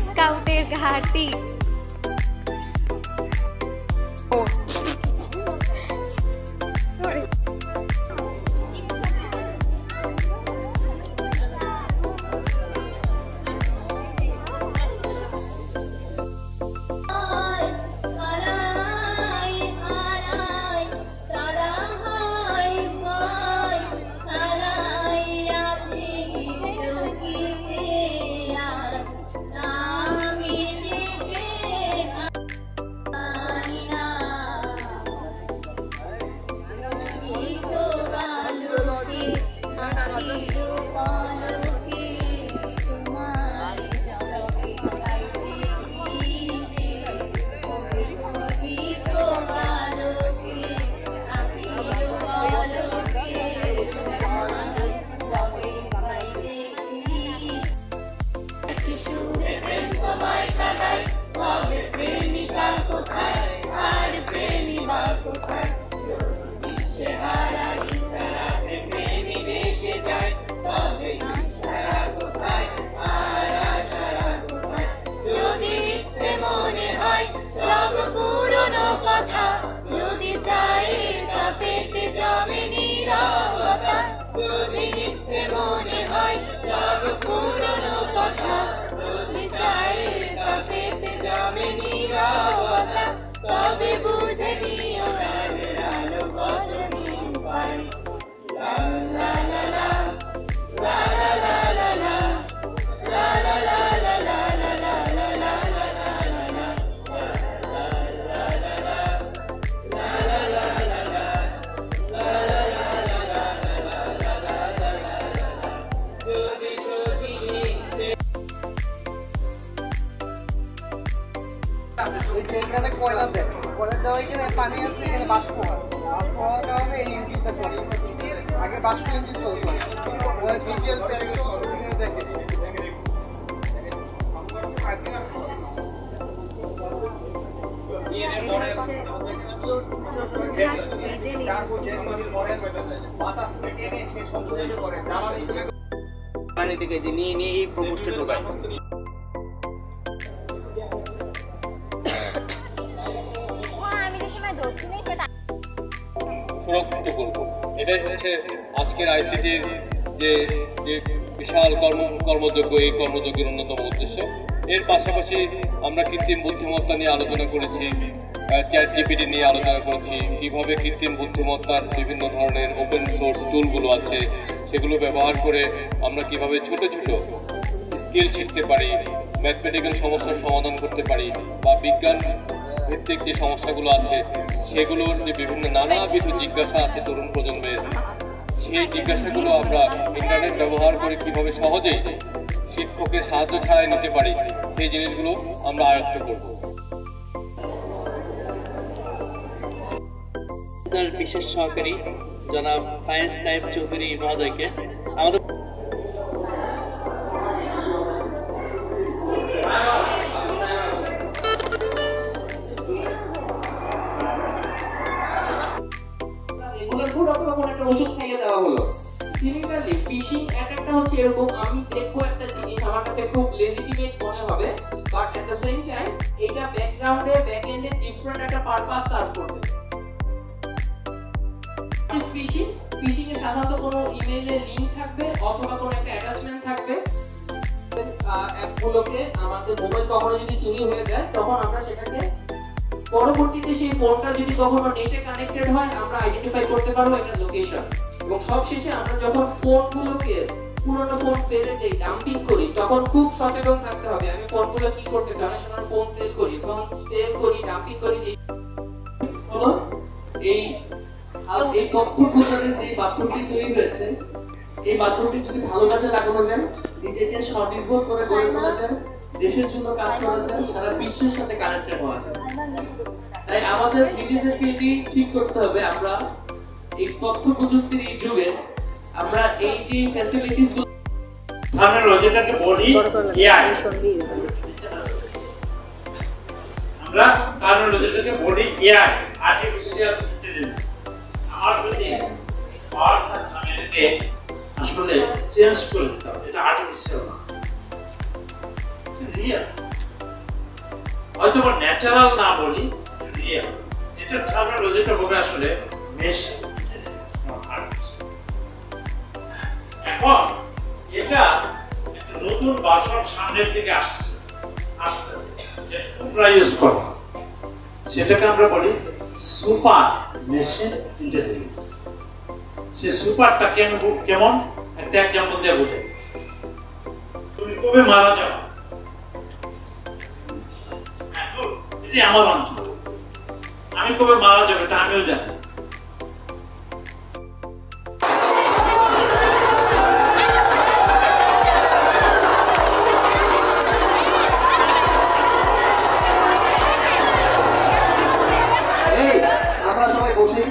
স্কাউটের ঘাঁটি। ও সরি। তবে বুঝে নিও রাতের আলো কত দিন পাই। লা লা লা লা লা লা লা লা লা লা লা লা লা লা লা লা লা এখানে কয়লা দেয়, কয়লা দেওয়া এখানে পানি আছে, এখানে বাষ্প হয়, বাষ্প হওয়ার কারণে এই ইঞ্জিনটা চলে। আগে বাষ্প ইঞ্জিন চলতো, ডিজেল পেট্রোল এখানে দেখে। পানি থেকে যে নিয়ে নিয়ে এই প্রকোষ্ঠে ঢোকায়। সুরক্ষিত করব, এটাই হচ্ছে আজকের আইসিটির যে বিশাল কর্মযোগ্য, এই কর্মযোগ্যের অন্যতম উদ্দেশ্য। এর পাশাপাশি আমরা কৃত্রিম বুদ্ধিমত্তা নিয়ে আলোচনা করেছি, চ্যাট জিপিটি নিয়ে আলোচনা করেছি, কীভাবে কৃত্রিম বুদ্ধিমত্তার বিভিন্ন ধরনের ওপেন সোর্স টুলগুলো আছে সেগুলো ব্যবহার করে আমরা কিভাবে ছোট ছোট স্কিল শিখতে পারি, ম্যাথমেটিক্যাল সমস্যার সমাধান করতে পারি, বা বিজ্ঞান ভিত্তিক যে সমস্যাগুলো আছে সেগুলোর যে বিভিন্ন নানাবিধ জিজ্ঞাসা আছে তরুণ প্রজন্মের, সেই জিজ্ঞাসাগুলো আমরা ইন্টারনেট ব্যবহার করে কীভাবে সহজেই শিক্ষকের সাহায্য ছাড়াই নিতে পারি, সেই জিনিসগুলো আমরা আয়ত্ত করব। বিশেষ সহকারী জনাব ফায়েজ তাইব চৌধুরী মহোদয়কে আমাদের ওষুধ খাইয়ে দেওয়া হলো। সিমিলারলি ফিশিং অ্যাটাকটা হচ্ছে এরকম, আমি দেখবো একটা জিনিস আমার কাছে খুব লেজিটিমেট মনে হবে, but at the same time এটা ব্যাকগ্রাউন্ডে ব্যাকএন্ডে ডিফারেন্ট একটা পারপাস সার্ভ করবে। ফিশিং, ফিশিং এ সাধারণত কোনো ইমেইলের লিংক থাকবে অথবা কোনো একটা অ্যাটাচমেন্ট থাকবে। অ্যাপগুলোকে আমাদের মোবাইল কখনো যদি চুরি হয়ে যায় তখন আমরা সেটাকে পরবর্তীতে সেই ফোনটা যদি কখনো নেটে কানেক্টেড হয় আমরা আইডেন্টিফাই করতে পারবো এটার লোকেশন। এবং সবশেষে আমরা যখন ফোনগুলোকে পুরোনো ফোন ফেলে দেই, ডাম্পিং করি, তখন খুব সচেতন থাকতে হবে আমি ফোনগুলো কি করতেছি। অনেক সময় ফোন সেল করি, ডাম্পিং করি। এই তথ্য প্রচারের যে পাত্রটি তৈরি হয়েছে, এই পাত্রটি যদি ভালো কাজে লাগানো যায়, নিজেকে স্বনির্ভর করে গড়ে তোলা যায়, দেশের জন্য কাজ করা যায়, সারা বিশ্বের সাথে কানেক্টেড হওয়া যায়। তাই আমাদের নিজেদেরকে এটি ঠিক করতে হবে, আমরা এই তথ্য প্রযুক্তির এই যুগে আমরা এই যে ফ্যাসিলিটিস গুলো আমরা লজিকটাকে বডি এআই, আমরা কারণ লজিকটাকে বডি এআই আর্টিফিশিয়াল ইন্টেলিজেন্স আমার যদি পাওয়ার আমি আসলে চেঞ্জ করে দিতে হবে, এটা আর্টিফিশিয়াল না, রিয়েল। হয়তো ন্যাচারাল না বলি, রিয়েল। এটা টার্মিনোলজিটা হবে আসলে মেশিন। এখন এটা একটা নতুন ভার্সন সামনের দিকে আসছে, যেটা তোমরা ইউজ করো, সেটাকে আমরা বলি সুপার মেশিন ইন্টেলিজেন্স। সে সুপারটা কেমন একটা এক্সাম্পল দিয়ে বোঝাই। তুমি কবে মারা যাও, এটি আমার অঞ্চল, আমি কবে মারা যাবো এটা আমিও জানি। আমরা সবাই বসি।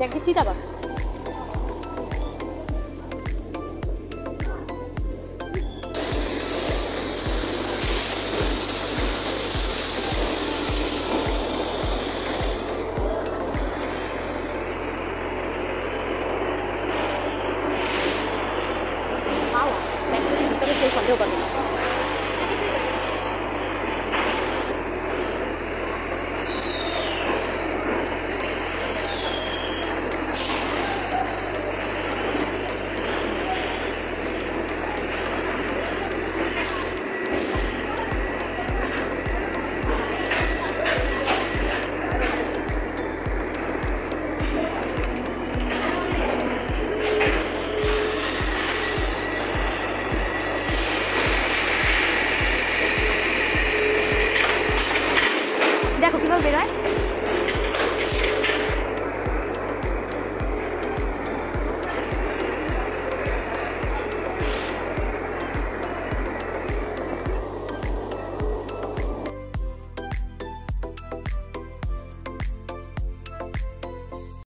দেখেছি যাবা সন্দেহ করবে না দেখো কিভাবে বেরোয়